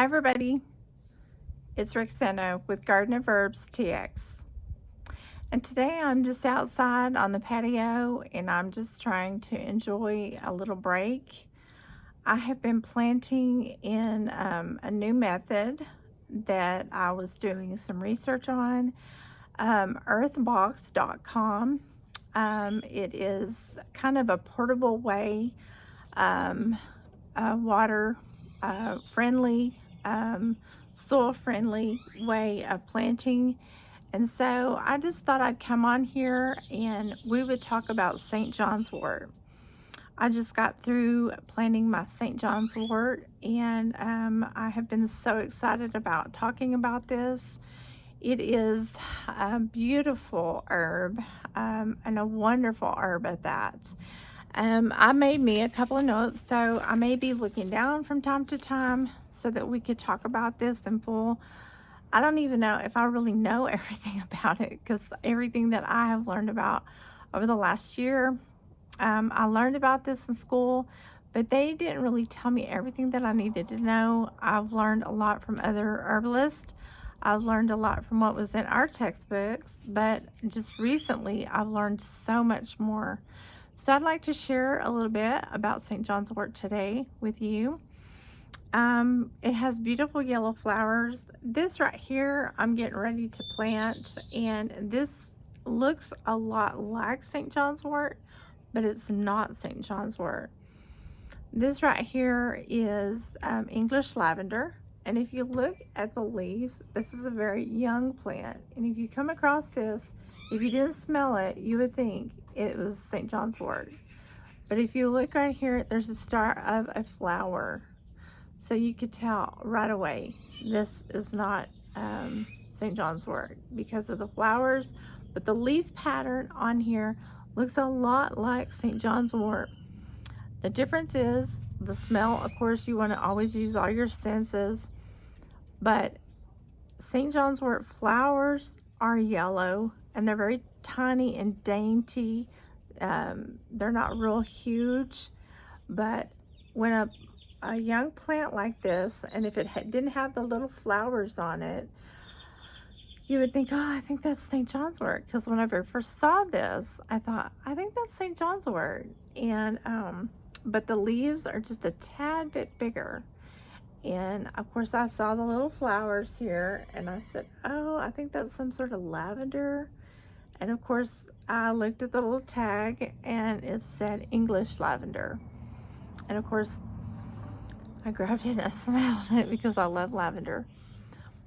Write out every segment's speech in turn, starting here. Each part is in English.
Hi everybody, it's Roxana with Garden of Herbs TX. And today I'm just outside on the patio and I'm just trying to enjoy a little break. I have been planting in a new method that I was doing some research on, earthbox.com. It is kind of a portable way, water friendly, soil friendly way of planting. And so I just thought I'd come on here and we would talk about St. John's wort. I just got through planting my St. John's wort and I have been so excited about talking about this. It is a beautiful herb and a wonderful herb at that. I made me a couple of notes, so I may be looking down from time to time so that we could talk about this in full. I don't even know if I really know everything about it because everything that I have learned about over the last year, I learned about this in school, but they didn't really tell me everything that I needed to know. I've learned a lot from other herbalists. I've learned a lot from what was in our textbooks, but just recently I've learned so much more. So I'd like to share a little bit about St. John's wort today with you. It has beautiful yellow flowers. This right here I'm getting ready to plant, and this looks a lot like St. John's wort, but it's not St. John's wort. This right here is English lavender, and if you look at the leaves, this is a very young plant, and if you come across this, if you didn't smell it, you would think it was St. John's wort. But if you look right here, there's a start of a flower. So you could tell right away this is not St. John's wort because of the flowers, but the leaf pattern on here looks a lot like St. John's wort. The difference is the smell. Of course, you want to always use all your senses, but St. John's wort flowers are yellow and they're very tiny and dainty. They're not real huge, but when a young plant like this, and if it didn't have the little flowers on it, you would think, oh, I think that's St. John's wort. Because whenever I first saw this, I thought, I think that's St. John's wort. And but the leaves are just a tad bit bigger. And of course I saw the little flowers here and I said, oh, I think that's some sort of lavender. And of course I looked at the little tag and it said English lavender. And of course I grabbed it and I smelled it because I love lavender.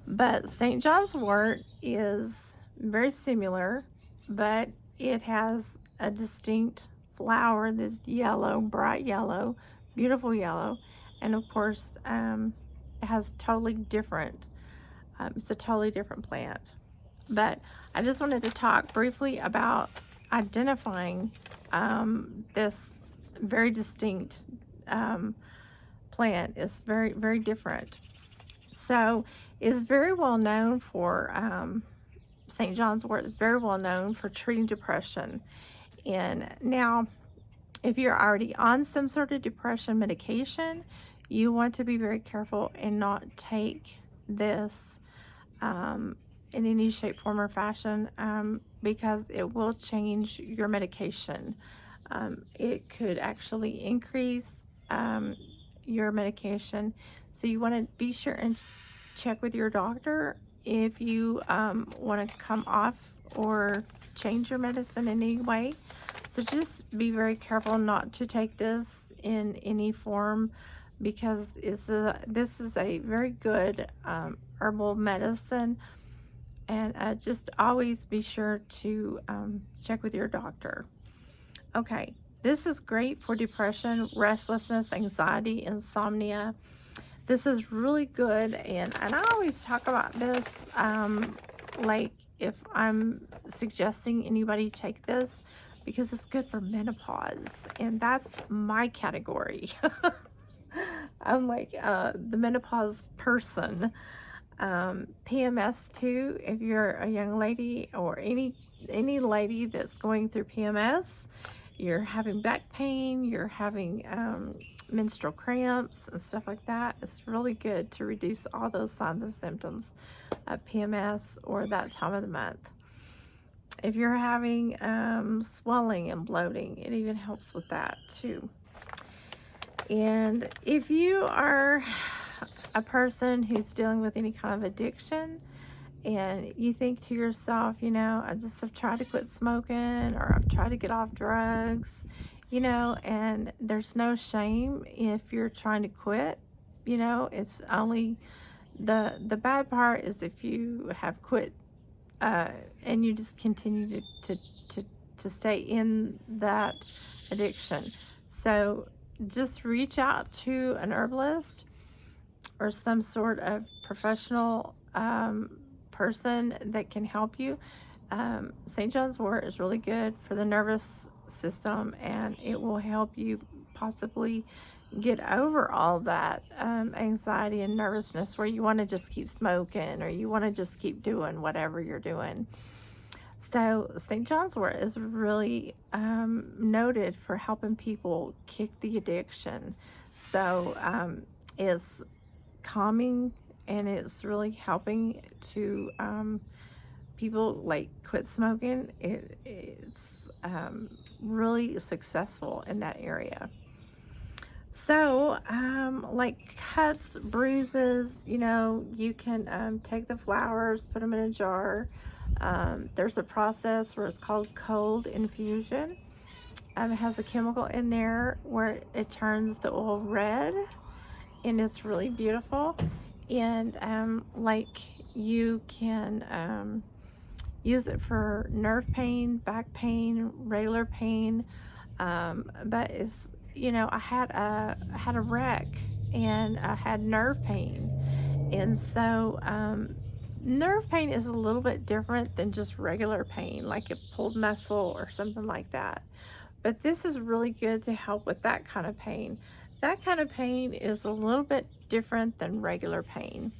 But St. John's wort is very similar, but it has a distinct flower that's yellow, bright yellow, beautiful yellow. And of course, it has totally different, it's a totally different plant. But I just wanted to talk briefly about identifying this very distinct plant. It's very, very different. So it's very well known for, St. John's wort is very well known for treating depression. And now, if you're already on some sort of depression medication, you want to be very careful and not take this in any shape, form, or fashion because it will change your medication. It could actually increase your medication. So you want to be sure and check with your doctor if you want to come off or change your medicine in any way. So just be very careful not to take this in any form because this is a very good herbal medicine, and just always be sure to check with your doctor. Okay, this is great for depression, restlessness, anxiety, insomnia. This is really good, and I always talk about this like if I'm suggesting anybody take this because it's good for menopause, and that's my category. I'm like the menopause person. PMS too, if you're a young lady or any lady that's going through PMS, you're having back pain, you're having menstrual cramps and stuff like that. It's really good to reduce all those signs and symptoms of PMS or that time of the month. If you're having swelling and bloating, it even helps with that too. And if you are a person who's dealing with any kind of addiction, and you think to yourself, I just have tried to quit smoking, or I've tried to get off drugs, and there's no shame if you're trying to quit. It's only the bad part is if you have quit, and you just continue to stay in that addiction. So just reach out to an herbalist or some sort of professional person that can help you. St. John's Wort is really good for the nervous system, and it will help you possibly get over all that anxiety and nervousness where you want to just keep smoking or you want to just keep doing whatever you're doing. So St. John's Wort is really noted for helping people kick the addiction. So it's calming, and it's really helping to people like quit smoking. It's really successful in that area. So like cuts, bruises, you can take the flowers, put them in a jar. There's a process where it's called cold infusion. It has a chemical in there where it turns the oil red, and it's really beautiful. And like you can use it for nerve pain, back pain, regular pain. But it's, I had a wreck, and I had nerve pain, and so nerve pain is a little bit different than just regular pain, like a pulled muscle or something like that. But this is really good to help with that kind of pain. That kind of pain is a little bit different than regular pain.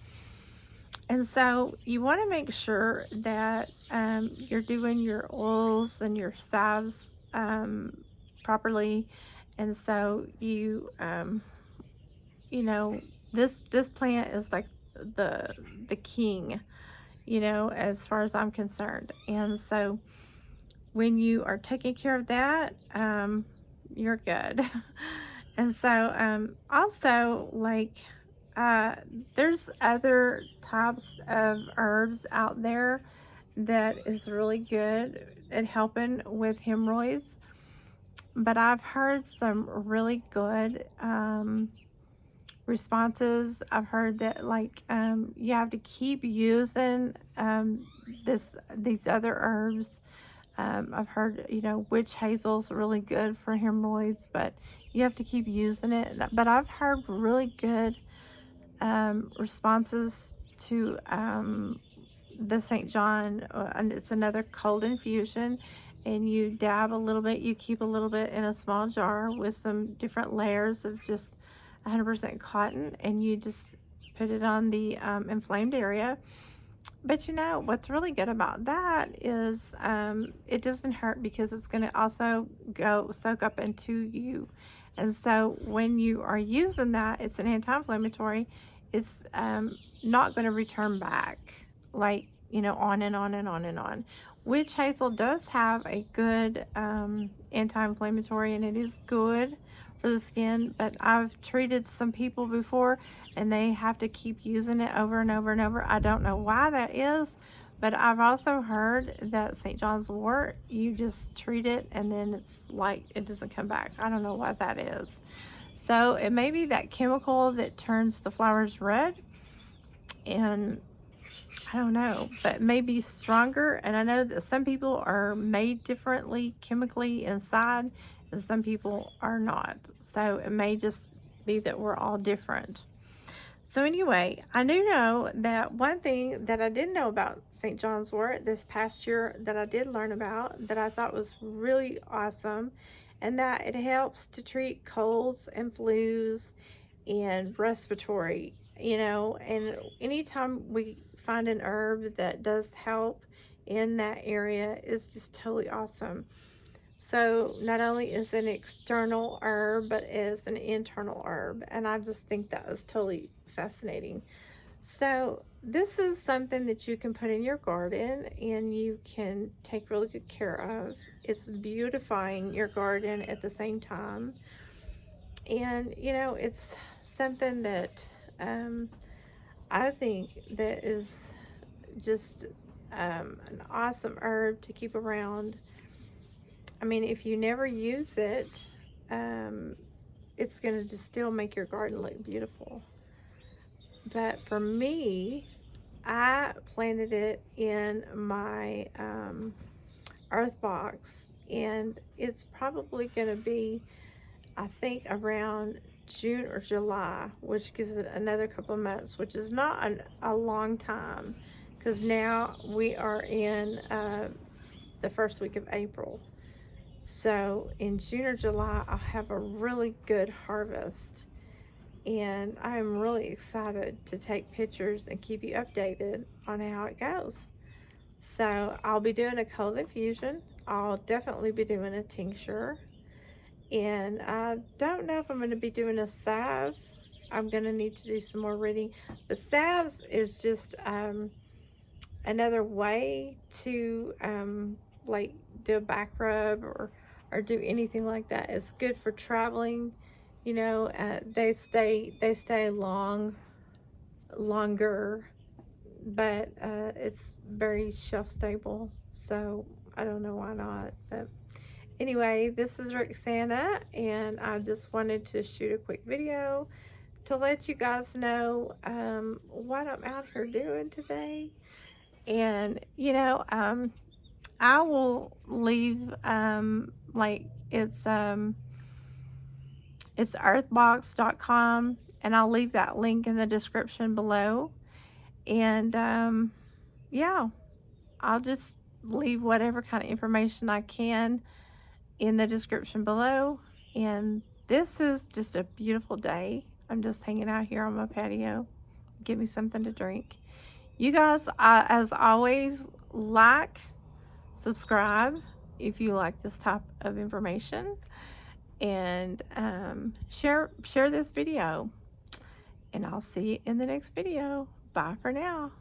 And so you want to make sure that you're doing your oils and your salves properly. And so this plant is like the king, as far as I'm concerned. And so when you are taking care of that, you're good. And so also, like, there's other types of herbs out there that is really good at helping with hemorrhoids, but I've heard some really good responses. I've heard that, like, you have to keep using these other herbs. I've heard, witch hazel's really good for hemorrhoids, but you have to keep using it. But I've heard really good responses to the St. John, and it's another cold infusion. And you dab a little bit, you keep a little bit in a small jar with some different layers of just 100% cotton, and you just put it on the inflamed area. But what's really good about that is it doesn't hurt, because it's going to also go soak up into you. And so when you are using that, it's an anti-inflammatory. It's not going to return back, like, on and on and on and on. Witch hazel does have a good anti-inflammatory, and it is good for the skin, but I've treated some people before, and they have to keep using it over and over and over. I don't know why that is, but I've also heard that St. John's Wort, you just treat it and then it's like it doesn't come back. I don't know what that is. So it may be that chemical that turns the flowers red, and I don't know, but maybe stronger. And I know that some people are made differently chemically inside, and some people are not. So it may just be that we're all different. So anyway, I do know that one thing that I didn't know about St. John's Wort this past year that I did learn about, that I thought was really awesome, and that it helps to treat colds and flus and respiratory, and anytime we find an herb that does help in that area is just totally awesome. So not only is it an external herb, but is an internal herb. And I just think that was totally fascinating. So this is something that you can put in your garden and you can take really good care of. It's beautifying your garden at the same time. And it's something that I think that is just an awesome herb to keep around. I mean, if you never use it, um, it's going to just still make your garden look beautiful. But for me, I planted it in my earth box, and it's probably going to be, I think, around June or July, which gives it another couple of months, which is not a long time, because now we are in the first week of April. So in June or July, I'll have a really good harvest. And I'm really excited to take pictures and keep you updated on how it goes. So I'll be doing a cold infusion. I'll definitely be doing a tincture. And I don't know if I'm going to be doing a salve. I'm going to need to do some more reading. But salves is just another way to like do a back rub or do anything like that. It's good for traveling. They stay longer, but it's very shelf stable. So I don't know why not. But anyway, this is Roxana, and I just wanted to shoot a quick video to let you guys know what I'm out here doing today. And I will leave like it's earthbox.com, and I'll leave that link in the description below. And yeah, I'll just leave whatever kind of information I can in the description below. And this is just a beautiful day. I'm just hanging out here on my patio. Give me something to drink. You guys, as always, like, subscribe if you like this type of information, and share this video. And I'll see you in the next video. Bye for now.